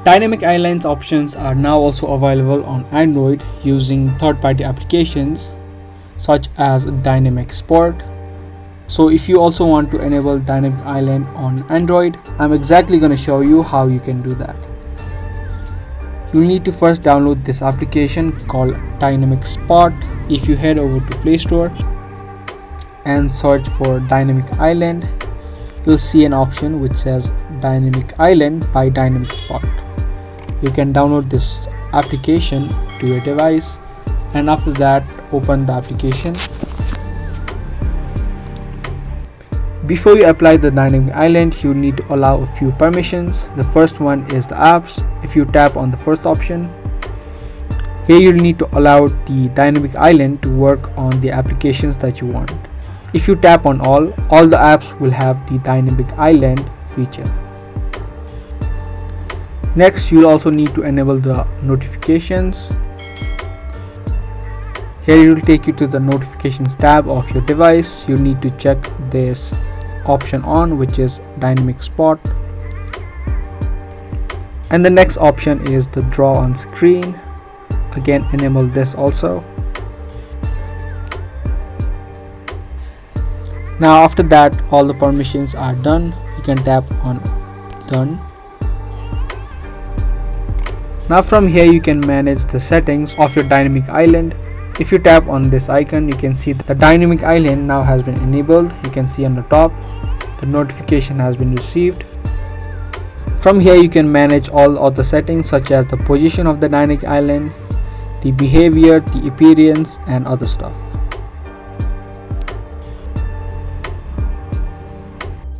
Dynamic islands options are now also available on Android using third-party applications such as Dynamic Sport. So if you also want to enable Dynamic Island on Android, I'm exactly going to show you how you can do that. You'll need to first download this application called Dynamic Spot. If you head over to Play Store and search for Dynamic Island, you'll see an option which says Dynamic Island by Dynamic Spot. You can download this application to your device, and after that open the application. Before you apply the Dynamic Island, you need to allow a few permissions. The first one is the apps. If you tap on the first option, here you'll need to allow the Dynamic Island to work on the applications that you want. If you tap on all the apps will have the Dynamic Island feature. Next, you'll also need to enable the notifications. Here it will take you to the notifications tab of your device. You'll need to check this option on, which is Dynamic Spot. And the next option is the draw on screen. Again, enable this also. Now after that, all the permissions are done. You can tap on done. Now from here you can manage the settings of your Dynamic Island. If you tap on this icon, you can see the Dynamic Island now has been enabled. You can see on the top the notification has been received. From here you can manage all other settings such as the position of the Dynamic Island, the behavior, the appearance and other stuff.